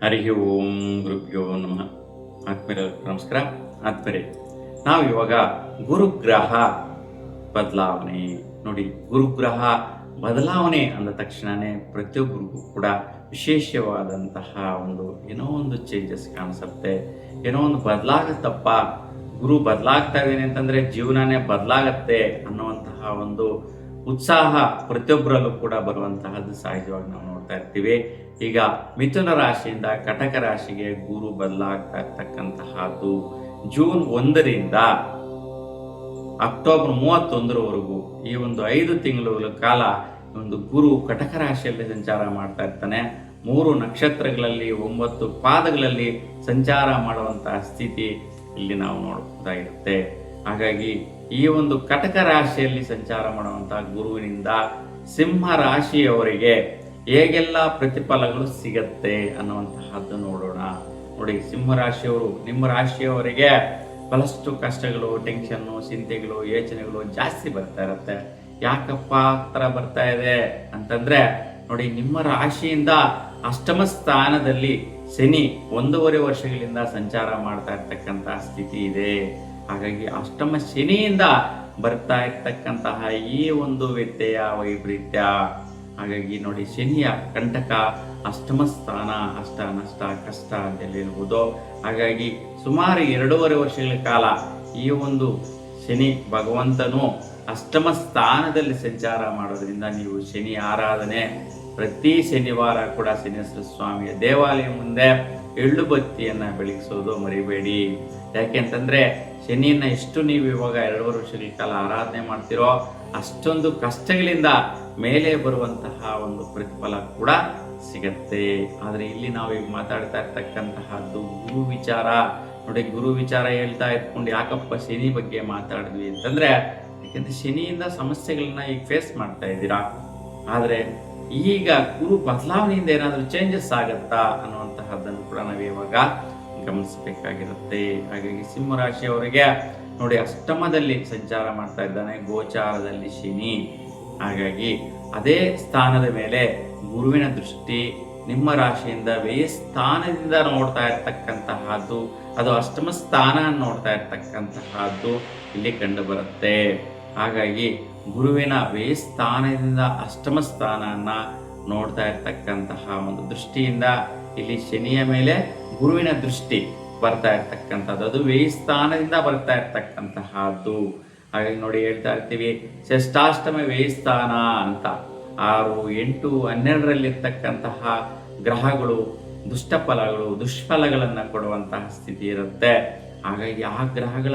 ಹರಿ ಓಂ ಗುರುಭ್ಯೋ ನಮಃ. ಆತ್ಮೀಯರಿಗೆ ನಮಸ್ಕಾರ. ಆತ್ಮೀಯರೇ, ನಾವು ಇವಾಗ ಗುರುಗ್ರಹ ಬದಲಾವಣೆ ನೋಡಿ. ಗುರುಗ್ರಹ ಬದಲಾವಣೆ ಅಂದ ತಕ್ಷಣವೇ ಪ್ರತಿಯೊಬ್ಬರಿಗೂ ಕೂಡ ವಿಶೇಷವಾದಂತಹ ಏನೋ ಒಂದು ಚೇಂಜಸ್ ಕಾಣಿಸುತ್ತೆ. ಏನೋ ಒಂದು ಬದಲಾಗುತ್ತಪ್ಪ, ಗುರು ಬದಲಾಗ್ತಾ ಇದ್ದೇನೆ ಅಂತಂದ್ರೆ ಜೀವನನೇ ಬದಲಾಗತ್ತೆ ಅನ್ನುವಂತಹ ಉತ್ಸಾಹ ಪ್ರತಿಯೊಬ್ಬರಲ್ಲೂ ಕೂಡ ಬರುವಂತಹದ್ದು ಸಹಜವಾಗಿ ನಾವು ನೋಡ್ತಾ ಇರ್ತೀವಿ. ಈಗ ಮಿಥುನ ರಾಶಿಯಿಂದ ಕಟಕ ರಾಶಿಗೆ ಗುರು ಬದಲಾಗ್ತಾ ಇರ್ತಕ್ಕಂತಹದ್ದು ಜೂನ್ 1ರಿಂದ ಅಕ್ಟೋಬರ್ 31ರವರೆಗೂ ಈ 5 ತಿಂಗಳ ಕಾಲ ಗುರು ಕಟಕ ರಾಶಿಯಲ್ಲಿ ಸಂಚಾರ ಮಾಡ್ತಾ ಇರ್ತಾನೆ. 3 ನಕ್ಷತ್ರಗಳಲ್ಲಿ 9 ಪಾದಗಳಲ್ಲಿ ಸಂಚಾರ ಮಾಡುವಂತಹ ಸ್ಥಿತಿ ಇಲ್ಲಿ ನಾವು ನೋಡಬಹುದಾಗಿರುತ್ತೆ. ಹಾಗಾಗಿ ಈ ಕಟಕ ರಾಶಿಯಲ್ಲಿ ಸಂಚಾರ ಮಾಡುವಂತಹ ಗುರುವಿನಿಂದ ಸಿಂಹ ರಾಶಿಯವರಿಗೆ ಹೇಗೆಲ್ಲ ಪ್ರತಿಫಲಗಳು ಸಿಗತ್ತೆ ಅನ್ನುವಂತಹದ್ದು ನೋಡೋಣ. ನೋಡಿ, ಸಿಂಹ ರಾಶಿಯವರು, ನಿಮ್ಮ ರಾಶಿಯವರಿಗೆ ಬಹಳಷ್ಟು ಕಷ್ಟಗಳು, ಟೆನ್ಷನ್ನು, ಚಿಂತೆಗಳು, ಯೋಚನೆಗಳು ಜಾಸ್ತಿ ಬರ್ತಾ ಇರುತ್ತೆ. ಯಾಕಪ್ಪ ತರ ಬರ್ತಾ ಇದೆ ಅಂತಂದ್ರೆ ನೋಡಿ, ನಿಮ್ಮ ರಾಶಿಯಿಂದ ಅಷ್ಟಮ ಸ್ಥಾನದಲ್ಲಿ ಶನಿ 1.5 ವರ್ಷಗಳಿಂದ ಸಂಚಾರ ಮಾಡ್ತಾ ಇರ್ತಕ್ಕಂತಹ ಸ್ಥಿತಿ ಇದೆ. ಹಾಗಾಗಿ ಅಷ್ಟಮ ಶನಿಯಿಂದ ಬರ್ತಾ ಇರ್ತಕ್ಕಂತಹ ಈ ವ್ಯತ್ಯಯ, ವೈಪರೀತ್ಯ. ಹಾಗಾಗಿ ನೋಡಿ, ಶನಿಯ ಕಂಟಕ, ಅಷ್ಟಮ ಸ್ಥಾನ, ಅಷ್ಟ ನಷ್ಟ ಕಷ್ಟ ಅಂತ ಹೇಳ್ಬೋದು. ಹಾಗಾಗಿ ಸುಮಾರು 2.5 ವರ್ಷಗಳ ಕಾಲ ಈ ಶನಿ ಭಗವಂತನು ಅಷ್ಟಮ ಸ್ಥಾನದಲ್ಲಿ ಸಂಚಾರ ಮಾಡೋದ್ರಿಂದ ನೀವು ಶನಿ ಆರಾಧನೆ ಪ್ರತಿ ಶನಿವಾರ ಕೂಡ ಶನೇಶ್ವರ ಸ್ವಾಮಿಯ ದೇವಾಲಯ ಮುಂದೆ ಎಳ್ಳು ಬತ್ತಿಯನ್ನ ಬೆಳಗಿಸೋದು ಮರಿಬೇಡಿ. ಯಾಕೆಂತಂದ್ರೆ ಶನಿಯನ್ನ ಎಷ್ಟು ನೀವು ಇವಾಗ 2.5 ವರ್ಷಗಳ ಕಾಲ ಆರಾಧನೆ ಮಾಡ್ತಿರೋ ಅಷ್ಟೊಂದು ಕಷ್ಟಗಳಿಂದ ಮೇಲೆ ಬರುವಂತಹ ಪ್ರತಿಫಲ ಕೂಡ ಸಿಗತ್ತೆ. ಆದ್ರೆ ಇಲ್ಲಿ ನಾವು ಈಗ ಮಾತಾಡ್ತಾ ಇರ್ತಕ್ಕಂತಹದ್ದು ಗುರು ವಿಚಾರ. ನೋಡಿ, ಗುರು ವಿಚಾರ ಹೇಳ್ತಾ ಇಟ್ಕೊಂಡು ಯಾಕಪ್ಪ ಶನಿ ಬಗ್ಗೆ ಮಾತಾಡಿದ್ವಿ ಅಂತಂದ್ರೆ, ಯಾಕಂದ್ರೆ ಶನಿಯಿಂದ ಸಮಸ್ಯೆಗಳನ್ನ ಈಗ ಫೇಸ್ ಮಾಡ್ತಾ ಇದ್ದೀರಾ. ಆದ್ರೆ ಈಗ ಗುರು ಬದಲಾವಣೆಯಿಂದ ಏನಾದ್ರೂ ಚೇಂಜಸ್ ಆಗತ್ತಾ ಅನ್ನುವಂತಹದ್ದನ್ನು ಕೂಡ ನಾವು ಇವಾಗ ಗಮನಿಸಬೇಕಾಗಿರುತ್ತೆ. ಹಾಗಾಗಿ ಸಿಂಹ ರಾಶಿಯವರಿಗೆ ನೋಡಿ, ಅಷ್ಟಮದಲ್ಲಿ ಸಂಚಾರ ಮಾಡ್ತಾ ಇದ್ದಾನೆ, ಗೋಚಾರದಲ್ಲಿ ಶನಿ. ಹಾಗಾಗಿ ಅದೇ ಸ್ಥಾನದ ಮೇಲೆ ಗುರುವಿನ ದೃಷ್ಟಿ ನಿಮ್ಮ ರಾಶಿಯಿಂದ 10 ಸ್ಥಾನದಿಂದ ನೋಡ್ತಾ ಇರ್ತಕ್ಕಂತಹದ್ದು, ಅದು ಅಷ್ಟಮ ಸ್ಥಾನ ನೋಡ್ತಾ ಇರ್ತಕ್ಕಂತಹದ್ದು ಇಲ್ಲಿ ಕಂಡು ಬರುತ್ತೆ. ಹಾಗಾಗಿ ಗುರುವಿನ 10 ಸ್ಥಾನದಿಂದ ಅಷ್ಟಮ ಸ್ಥಾನವನ್ನ ನೋಡ್ತಾ ಇರ್ತಕ್ಕಂತಹ ದೃಷ್ಟಿಯಿಂದ ಇಲ್ಲಿ ಶನಿಯ ಮೇಲೆ ಗುರುವಿನ ದೃಷ್ಟಿ ಬರ್ತಾ ಇರ್ತಕ್ಕಂಥದ್ದು, ಅದು 10 ಸ್ಥಾನದಿಂದ ಬರ್ತಾ ಇರ್ತಕ್ಕಂತಹದ್ದು. ಹಾಗಾಗಿ ನೋಡಿ, ಹೇಳ್ತಾ ಇರ್ತೀವಿ ಷಷ್ಟಾಷ್ಟಮ 10 ಸ್ಥಾನ ಅಂತ. 6, 8, 12ರಲ್ಲಿರ್ತಕ್ಕಂತಹ ಗ್ರಹಗಳು ದುಷ್ಟಫಲಗಳು, ದುಷ್ಫಲಗಳನ್ನ ಕೊಡುವಂತಹ ಸ್ಥಿತಿ ಇರುತ್ತೆ. ಹಾಗಾಗಿ ಆ ಗ್ರಹಗಳ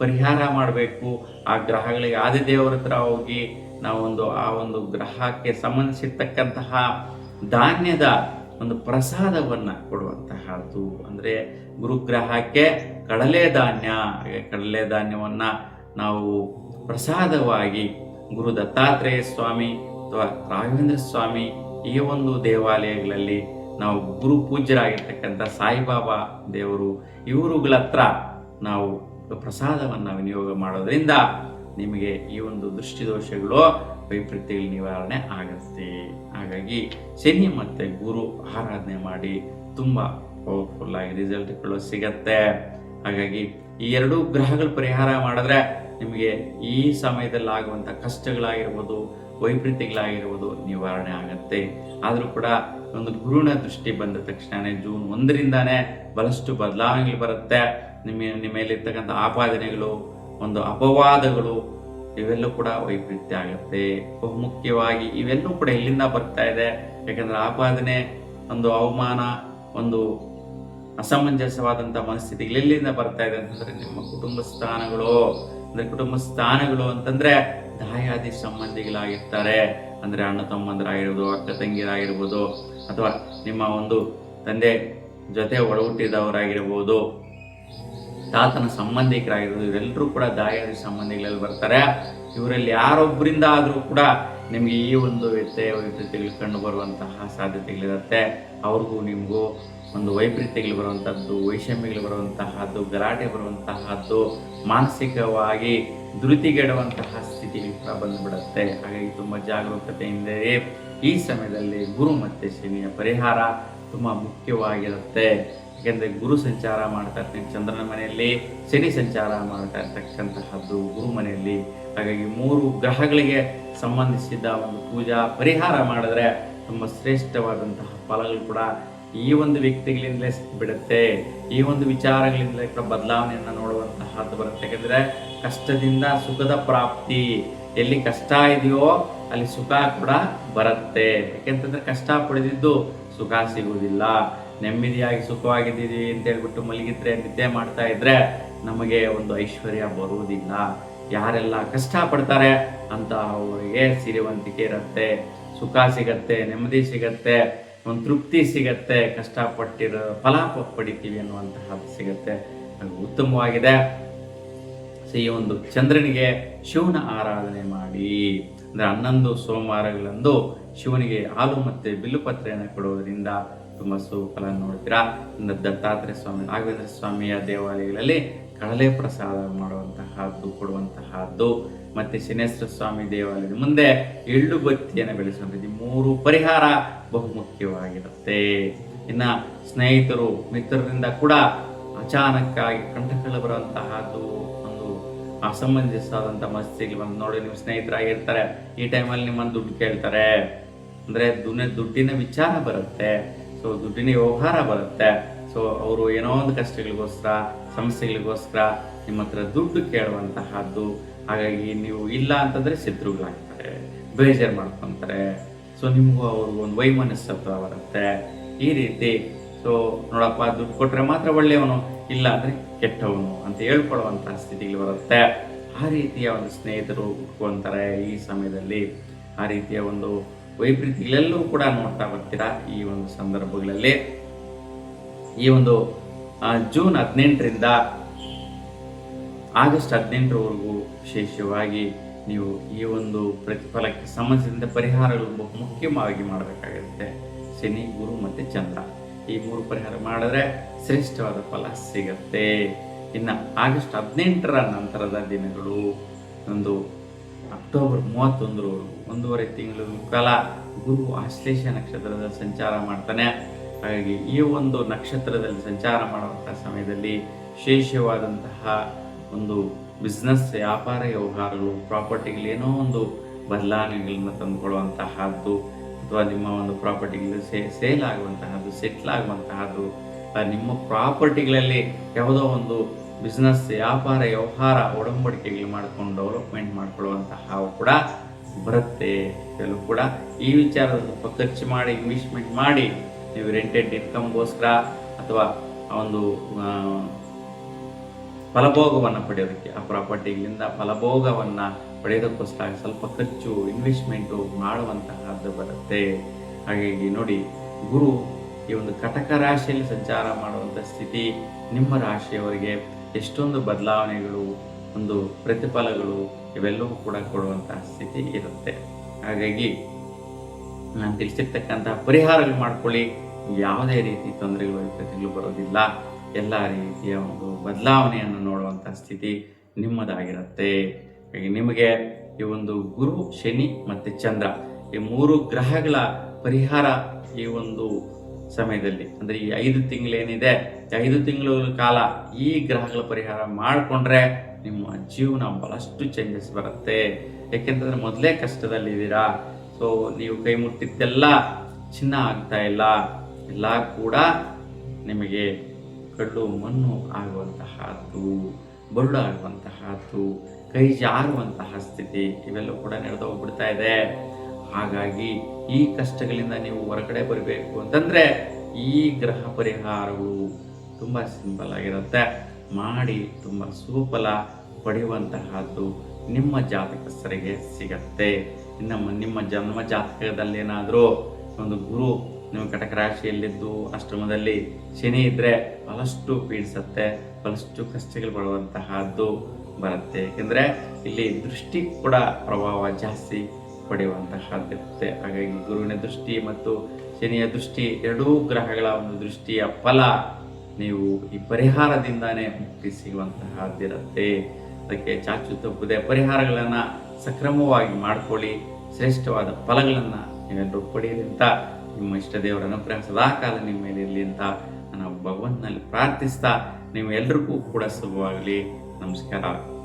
ಪರಿಹಾರ ಮಾಡಬೇಕು. ಆ ಗ್ರಹಗಳಿಗೆ ಆದಿದೇವರ ಹತ್ರ ಹೋಗಿ ನಾವು ಆ ಗ್ರಹಕ್ಕೆ ಸಂಬಂಧಿಸಿರ್ತಕ್ಕಂತಹ ಧಾನ್ಯದ ಪ್ರಸಾದವನ್ನ ಕೊಡುವಂತಹದ್ದು. ಅಂದ್ರೆ ಗುರುಗ್ರಹಕ್ಕೆ ಕಡಲೆ ಧಾನ್ಯ, ಕಡಲೆ ಧಾನ್ಯವನ್ನ ನಾವು ಪ್ರಸಾದವಾಗಿ ಗುರು ದತ್ತಾತ್ರೇಯ ಸ್ವಾಮಿ ಅಥವಾ ರಾಘವೇಂದ್ರ ಸ್ವಾಮಿ ಈ ದೇವಾಲಯಗಳಲ್ಲಿ ನಾವು ಗುರು ಪೂಜ್ಯರಾಗಿರ್ತಕ್ಕಂಥ ಸಾಯಿಬಾಬಾ ದೇವರು ಇವರುಗಳ ಹತ್ರ ನಾವು ಪ್ರಸಾದವನ್ನ ವಿನಿಯೋಗ ಮಾಡೋದ್ರಿಂದ ನಿಮಗೆ ಈ ದೃಷ್ಟಿದೋಷಗಳು, ವೈಪರೀತ್ಯಗಳ ನಿವಾರಣೆ ಆಗುತ್ತೆ. ಹಾಗಾಗಿ ಶನಿ ಮತ್ತೆ ಗುರು ಆರಾಧನೆ ಮಾಡಿ ತುಂಬಾ ಪವರ್ಫುಲ್ ಆಗಿ ರಿಸಲ್ಟ್ಗಳು ಸಿಗತ್ತೆ. ಹಾಗಾಗಿ ಈ 2 ಗ್ರಹಗಳ ಪರಿಹಾರ ಮಾಡಿದ್ರೆ ನಿಮಗೆ ಈ ಸಮಯದಲ್ಲಿ ಆಗುವಂತ ಕಷ್ಟಗಳಾಗಿರ್ಬೋದು, ವೈಪರೀತ್ಯಗಳಾಗಿರ್ಬೋದು ನಿವಾರಣೆ ಆಗತ್ತೆ. ಆದ್ರೂ ಕೂಡ ಗುರುವಿನ ದೃಷ್ಟಿ ಬಂದ ತಕ್ಷಣ ಜೂನ್ 1ರಿಂದಾನೇ ಬಹಳಷ್ಟು ಬದಲಾವಣೆಗಳು ಬರುತ್ತೆ. ನಿಮ್ಮ ಮೇಲಿರ್ತಕ್ಕಂಥ ಆಪಾದನೆಗಳು, ಅಪವಾದಗಳು ಇವೆಲ್ಲೂ ಕೂಡ ವೈಪರೀತ್ಯ ಆಗುತ್ತೆ. ಬಹುಮುಖ್ಯವಾಗಿ ಇವೆಲ್ಲೂ ಕೂಡ ಎಲ್ಲಿಂದ ಬರ್ತಾ ಇದೆ? ಯಾಕಂದ್ರೆ ಆಪಾದನೆ, ಅವಮಾನ, ಅಸಮಂಜಸವಾದಂತಹ ಮನಸ್ಥಿತಿಗಳು ಎಲ್ಲಿಂದ ಬರ್ತಾ ಇದೆ ಅಂತಂದ್ರೆ ನಿಮ್ಮ ಕುಟುಂಬ ಸ್ಥಾನಗಳು. ಅಂದ್ರೆ ಕುಟುಂಬ ಸ್ಥಾನಗಳು ಅಂತಂದ್ರೆ ದಾಯಾದಿ ಸಂಬಂಧಿಗಳಾಗಿರ್ತಾರೆ. ಅಂದ್ರೆ ಅಣ್ಣ ತಮ್ಮಂದರಾಗಿರ್ಬೋದು, ಅಕ್ಕ ತಂಗಿರಾಗಿರ್ಬೋದು, ಅಥವಾ ನಿಮ್ಮ ತಂದೆ ಜೊತೆ ಒಡಹುಟ್ಟಿದವರಾಗಿರ್ಬೋದು, ತಾತನ ಸಂಬಂಧಿಕರಾಗಿರ್ಬೋದು, ಇವರೆಲ್ಲರೂ ಕೂಡ ದಾಯಾದಿ ಸಂಬಂಧಿಗಳಲ್ಲಿ ಬರ್ತಾರೆ. ಇವರಲ್ಲಿ ಯಾರೊಬ್ಬರಿಂದ ಆದ್ರೂ ಕೂಡ ನಿಮ್ಗೆ ಈ ವ್ಯತ್ಯಯ, ವೈಪರೀತ್ಯಗಳು ಕಂಡು ಬರುವಂತಹ ಸಾಧ್ಯತೆಗಳಿರುತ್ತೆ. ಅವ್ರಿಗೂ ನಿಮಗೂ ವೈಪರೀತ್ಯಗಳು ಬರುವಂತಹದ್ದು, ವೈಷಮ್ಯಗಳು ಬರುವಂತಹದ್ದು, ಗಲಾಟೆ ಬರುವಂತಹದ್ದು, ಮಾನಸಿಕವಾಗಿ ಧೃತಿಗೆಡುವಂತಹ ಸ್ಥಿತಿಗಳು ಕೂಡ ಬಂದುಬಿಡುತ್ತೆ. ಹಾಗಾಗಿ ತುಂಬಾ ಜಾಗರೂಕತೆಯಿಂದ ಈ ಸಮಯದಲ್ಲಿ ಗುರು ಮತ್ತೆ ಶನಿಯ ಪರಿಹಾರ ತುಂಬ ಮುಖ್ಯವಾಗಿರುತ್ತೆ. ಯಾಕೆಂದರೆ ಗುರು ಸಂಚಾರ ಮಾಡ್ತಾ ಇರ್ತೀನಿ ಚಂದ್ರನ ಮನೆಯಲ್ಲಿ, ಶನಿ ಸಂಚಾರ ಮಾಡ್ತಾ ಇರ್ತಕ್ಕಂತಹದ್ದು ಗುರು ಮನೆಯಲ್ಲಿ. ಹಾಗಾಗಿ 3 ಗ್ರಹಗಳಿಗೆ ಸಂಬಂಧಿಸಿದ ಒಂದು ಪೂಜಾ ಪರಿಹಾರ ಮಾಡಿದ್ರೆ ತುಂಬ ಶ್ರೇಷ್ಠವಾದಂತಹ ಫಲಗಳು ಕೂಡ ಈ ಒಂದು ವ್ಯಕ್ತಿಗಳಿಂದಲೇ ಬಿಡುತ್ತೆ. ಈ ಒಂದು ವಿಚಾರಗಳಿಂದಲೇ ಕೂಡ ಬದಲಾವಣೆಯನ್ನು ನೋಡುವಂತಹದ್ದು ಬರುತ್ತೆ. ಯಾಕೆಂದರೆ ಕಷ್ಟದಿಂದ ಸುಖದ ಪ್ರಾಪ್ತಿ, ಎಲ್ಲಿ ಕಷ್ಟ ಇದೆಯೋ ಅಲ್ಲಿ ಸುಖ ಕೂಡ ಬರುತ್ತೆ. ಯಾಕೆಂತಂದ್ರೆ ಕಷ್ಟ ಪಡೆದಿದ್ದು ಸುಖ ಸಿಗುವುದಿಲ್ಲ. ನೆಮ್ಮದಿಯಾಗಿ ಸುಖವಾಗಿದ್ದೀವಿ ಅಂತ ಹೇಳ್ಬಿಟ್ಟು ಮಲಗಿದ್ರೆ, ನಿದ್ದೆ ಮಾಡ್ತಾ ಇದ್ರೆ ನಮಗೆ ಒಂದು ಐಶ್ವರ್ಯ ಬರುವುದಿಲ್ಲ. ಯಾರೆಲ್ಲ ಕಷ್ಟ ಪಡ್ತಾರೆ ಅಂತ ಅವರಿಗೆ ಸಿರಿವಂತಿಕೆ ಇರುತ್ತೆ, ಸುಖ ಸಿಗತ್ತೆ, ನೆಮ್ಮದಿ ಸಿಗತ್ತೆ, ಒಂದು ತೃಪ್ತಿ ಸಿಗತ್ತೆ, ಕಷ್ಟಪಟ್ಟಿರೋ ಫಲ ಪಡಿತೀವಿ ಅನ್ನುವಂತಹದ್ದು ಸಿಗತ್ತೆ. ಅದು ಉತ್ತಮವಾಗಿದೆ. ಈ ಒಂದು ಚಂದ್ರನಿಗೆ ಶಿವನ ಆರಾಧನೆ ಮಾಡಿ, ಅಂದರೆ 11 ಸೋಮವಾರಗಳಂದು ಶಿವನಿಗೆ ಹಾಲು ಮತ್ತು ಬಿಲ್ಲುಪತ್ರೆಯನ್ನು ಕೊಡುವುದರಿಂದ ತುಂಬ ಸುಫಲ ನೋಡ್ತೀರಾ. ದತ್ತಾತ್ರೇಯ ಸ್ವಾಮಿ, ರಾಘವೇಂದ್ರ ಸ್ವಾಮಿಯ ದೇವಾಲಯಗಳಲ್ಲಿ ಕಡಲೆ ಪ್ರಸಾದ ಮಾಡುವಂತಹದ್ದು, ಕೊಡುವಂತಹದ್ದು, ಮತ್ತು ಶನೇಶ್ವರ ಸ್ವಾಮಿ ದೇವಾಲಯದ ಮುಂದೆ ಎಳ್ಳು ಬತ್ತಿಯನ್ನು ಬೆಳೆಸುವಂಥದ್ದು. 3 ಪರಿಹಾರ ಬಹುಮುಖ್ಯವಾಗಿರುತ್ತೆ. ಇನ್ನು ಸ್ನೇಹಿತರು ಮಿತ್ರರಿಂದ ಕೂಡ ಅಚಾನಕ್ಕಾಗಿ ಕಂಟಕಗಳು ಬರುವಂತಹದ್ದು, ಒಂದು ಅಸಮಂಜಸವಾದಂಥ ಮನಸ್ಥಿತಿಗಳು ಬಂದು ನೋಡಿ, ನೀವು ಸ್ನೇಹಿತರಾಗಿರ್ತಾರೆ, ಈ ಟೈಮಲ್ಲಿ ನಿಮ್ಮನ್ನು ದುಡ್ಡು ಕೇಳ್ತಾರೆ, ಅಂದರೆ ದುಡ್ಡಿನ ವಿಚಾರ ಬರುತ್ತೆ. ಸೊ ದುಡ್ಡಿನ ವ್ಯವಹಾರ ಬರುತ್ತೆ. ಸೊ ಅವರು ಏನೋ ಒಂದು ಕಷ್ಟಗಳಿಗೋಸ್ಕರ, ಸಮಸ್ಯೆಗಳಿಗೋಸ್ಕರ ನಿಮ್ಮ ಹತ್ರ ದುಡ್ಡು ಕೇಳುವಂತಹದ್ದು. ಹಾಗಾಗಿ ನೀವು ಇಲ್ಲ ಅಂತಂದರೆ ಶತ್ರುಗಳಾಗ್ತಾರೆ, ಬೇಜಾರು ಮಾಡ್ಕೊತಾರೆ. ಸೊ ನಿಮಗೂ ಅವ್ರಿಗೂ ಒಂದು ವೈಮನಸ್ಸತ್ವ ಬರುತ್ತೆ. ಈ ರೀತಿ ಸೊ ನೋಡಪ್ಪ, ದುಡ್ಡು ಕೊಟ್ಟರೆ ಮಾತ್ರ ಒಳ್ಳೆಯವನು, ಇಲ್ಲ ಅಂದರೆ ಕೆಟ್ಟವನು ಅಂತ ಹೇಳ್ಕೊಳ್ಳುವಂತಹ ಸ್ಥಿತಿಗಳು ಬರುತ್ತೆ. ಆ ರೀತಿಯ ಒಂದು ಸ್ನೇಹಿತರು ಉಟ್ಕೊಂತಾರೆ ಈ ಸಮಯದಲ್ಲಿ. ಆ ರೀತಿಯ ಒಂದು ವೈಪರೀತಿಗಳೆಲ್ಲವೂ ಕೂಡ ನೋಡ್ತಾ ಬರ್ತೀರಾ ಈ ಒಂದು ಸಂದರ್ಭಗಳಲ್ಲಿ. ಈ ಒಂದು ಜೂನ್ 18ರಿಂದ ಆಗಸ್ಟ್ 18ರವರೆಗೂ ವಿಶೇಷವಾಗಿ ನೀವು ಈ ಒಂದು ಪ್ರತಿಫಲಕ್ಕೆ ಸಂಬಂಧಿಸಿದಂತೆ ಪರಿಹಾರಗಳು ಬಹು ಮುಖ್ಯವಾಗಿ ಮಾಡಬೇಕಾಗುತ್ತೆ. ಶನಿ, ಗುರು ಮತ್ತು ಚಂದ್ರ, ಈ 3 ಪರಿಹಾರ ಮಾಡಿದ್ರೆ ಶ್ರೇಷ್ಠವಾದ ಫಲ ಸಿಗತ್ತೆ. ಇನ್ನು ಆಗಸ್ಟ್ 18ರ ನಂತರದ ದಿನಗಳು, ಒಂದು ಅಕ್ಟೋಬರ್ 31ರವರೆಗೂ 1.5 ತಿಂಗಳ ಕಾಲ ಗುರು ಆಶ್ಲೇಷ ನಕ್ಷತ್ರದ ಸಂಚಾರ ಮಾಡ್ತಾನೆ. ಹಾಗಾಗಿ ಈ ಒಂದು ನಕ್ಷತ್ರದಲ್ಲಿ ಸಂಚಾರ ಮಾಡುವಂತಹ ಸಮಯದಲ್ಲಿ ವಿಶೇಷವಾದಂತಹ ಒಂದು ಬಿಸ್ನೆಸ್, ವ್ಯಾಪಾರ ವ್ಯವಹಾರಗಳು, ಪ್ರಾಪರ್ಟಿಗಳು ಏನೋ ಒಂದು ಬದಲಾವಣೆಗಳನ್ನು ತಂದುಕೊಳ್ಳುವಂತಹದ್ದು, ಅಥವಾ ನಿಮ್ಮ ಒಂದು ಪ್ರಾಪರ್ಟಿಗಳು ಸೇಲ್ ಆಗುವಂತಹದ್ದು, ಸೆಟ್ಲ್ ಆಗುವಂತಹದ್ದು, ನಿಮ್ಮ ಪ್ರಾಪರ್ಟಿಗಳಲ್ಲಿ ಯಾವುದೋ ಒಂದು ಬಿಸ್ನೆಸ್, ವ್ಯಾಪಾರ ವ್ಯವಹಾರ ಒಡಂಬಡಿಕೆಗಳು ಮಾಡಿಕೊಂಡು ಡೆವಲಪ್ಮೆಂಟ್ ಮಾಡಿಕೊಳ್ಳುವಂತಹ ಕೂಡ ಬರುತ್ತೆ. ಕೆಲವು ಕೂಡ ಈ ವಿಚಾರದ ಸ್ವಲ್ಪ ಖರ್ಚು ಮಾಡಿ, ಇನ್ವೆಸ್ಟ್ಮೆಂಟ್ ಮಾಡಿ, ನೀವು ರೆಂಟೆಡ್ ಇನ್ಕಮ್ಗೋಸ್ಕರ ಅಥವಾ ಒಂದು ಫಲಭೋಗವನ್ನು ಪಡೆಯೋದಕ್ಕೆ, ಆ ಪ್ರಾಪರ್ಟಿಗಳಿಂದ ಫಲಭೋಗವನ್ನು ಪಡೆಯೋದಕ್ಕೋಸ್ಕರ ಸ್ವಲ್ಪ ಖರ್ಚು, ಇನ್ವೆಸ್ಟ್ಮೆಂಟು ಮಾಡುವಂತಹದ್ದು ಬರುತ್ತೆ. ಹಾಗಾಗಿ ನೋಡಿ, ಗುರು ಈ ಒಂದು ಕಟಕ ರಾಶಿಯಲ್ಲಿ ಸಂಚಾರ ಮಾಡುವಂಥ ಸ್ಥಿತಿ ನಿಮ್ಮ ರಾಶಿಯವರಿಗೆ ಎಷ್ಟೊಂದು ಬದಲಾವಣೆಗಳು, ಒಂದು ಪ್ರತಿಫಲಗಳು ಇವೆಲ್ಲವೂ ಕೂಡ ಕೊಡುವಂತಹ ಸ್ಥಿತಿ ಇರುತ್ತೆ. ಹಾಗಾಗಿ ನಾನು ತಿಳಿಸಿರ್ತಕ್ಕಂತಹ ಪರಿಹಾರಗಳು ಮಾಡ್ಕೊಳ್ಳಿ. ಯಾವುದೇ ರೀತಿ ತೊಂದರೆಗಳು, ವಿಪರೀತಗಳು ಬರೋದಿಲ್ಲ. ಎಲ್ಲ ರೀತಿಯ ಒಂದು ಬದಲಾವಣೆಯನ್ನು ನೋಡುವಂಥ ಸ್ಥಿತಿ ನಿಮ್ಮದಾಗಿರುತ್ತೆ. ಹಾಗೆ ನಿಮಗೆ ಈ ಒಂದು ಗುರು, ಶನಿ ಮತ್ತು ಚಂದ್ರ, ಈ 3 ಗ್ರಹಗಳ ಪರಿಹಾರ ಈ ಒಂದು ಸಮಯದಲ್ಲಿ, ಅಂದರೆ ಈ 5 ತಿಂಗಳೇನಿದೆ, 5 ತಿಂಗಳ ಕಾಲ ಈ ಗ್ರಹಗಳ ಪರಿಹಾರ ಮಾಡಿಕೊಂಡ್ರೆ ನಿಮ್ಮ ಜೀವನ ಬಹಳಷ್ಟು ಚೇಂಜಸ್ ಬರುತ್ತೆ. ಯಾಕೆಂತಂದ್ರೆ ಮೊದಲೇ ಕಷ್ಟದಲ್ಲಿದ್ದೀರಾ. ಸೊ ನೀವು ಕೈ ಮುಟ್ಟಿದ್ದೆಲ್ಲ ಚಿನ್ನ ಆಗ್ತಾ ಇಲ್ಲ, ಎಲ್ಲ ಕೂಡ ನಿಮಗೆ ಕಳ್ಳು ಮಣ್ಣು ಆಗುವಂತಹದ್ದು, ಬರಡು ಆಗುವಂತಹದ್ದು, ಕೈ ಜಾರುವಂತಹ ಸ್ಥಿತಿ ಇವೆಲ್ಲ ಕೂಡ ನಡೆದು ಹೋಗ್ಬಿಡ್ತಾ ಇದೆ. ಹಾಗಾಗಿ ಈ ಕಷ್ಟಗಳಿಂದ ನೀವು ಹೊರಗಡೆ ಬರಬೇಕು ಅಂತಂದರೆ ಈ ಗ್ರಹ ಪರಿಹಾರಗಳು ತುಂಬ ಸಿಂಪಲ್ ಆಗಿರುತ್ತೆ. ಮಾಡಿ ತುಂಬ ಸುಫಲ ಪಡೆಯುವಂತಹದ್ದು ನಿಮ್ಮ ಜಾತಕಸ್ಥರಿಗೆ ಸಿಗತ್ತೆ. ನಿಮ್ಮ ಜನ್ಮ ಜಾತಕದಲ್ಲಿ ಏನಾದರೂ ಒಂದು ಗುರು ನಿಮ್ಮ ಕಟಕ ರಾಶಿಯಲ್ಲಿದ್ದು ಅಷ್ಟಮದಲ್ಲಿ ಶನಿ ಇದ್ದರೆ ಬಹಳಷ್ಟು ಪೀಡಿಸುತ್ತೆ, ಬಹಳಷ್ಟು ಕಷ್ಟಗಳು ಪಡುವಂತಹದ್ದು ಬರುತ್ತೆ. ಏಕೆಂದರೆ ಇಲ್ಲಿ ದೃಷ್ಟಿ ಕೂಡ ಪ್ರಭಾವ ಜಾಸ್ತಿ ಪಡೆಯುವಂತಹದ್ದಿರುತ್ತೆ. ಹಾಗಾಗಿ ಗುರುವಿನ ದೃಷ್ಟಿ ಮತ್ತು ಶನಿಯ ದೃಷ್ಟಿ, ಎರಡೂ ಗ್ರಹಗಳ ಒಂದು ದೃಷ್ಟಿಯ ಫಲ ನೀವು ಈ ಪರಿಹಾರದಿಂದಾನೇ ಮುಕ್ತಿ ಸಿಗುವಂತಹದ್ದಿರುತ್ತೆ. ಅದಕ್ಕೆ ಚಾಚು ತಪ್ಪದೆ ಪರಿಹಾರಗಳನ್ನು ಸಕ್ರಮವಾಗಿ ಮಾಡಿಕೊಳ್ಳಿ, ಶ್ರೇಷ್ಠವಾದ ಫಲಗಳನ್ನು ನೀವೆಲ್ಲರೂ ಪಡೆಯಲಿ ಅಂತ ನಿಮ್ಮ ಇಷ್ಟ ದೇವರ ಅನುಗ್ರಹ ಸದಾಕಾಲ ನಿಮ್ಮ ಮೇಲೆ ಇರಲಿ ಅಂತ ನಾನು ಭಗವಂತನಲ್ಲಿ ಪ್ರಾರ್ಥಿಸ್ತಾ ನೀವು ಎಲ್ರಿಗೂ ಕೂಡ ಶುಭವಾಗಲಿ. ನಮಸ್ಕಾರ.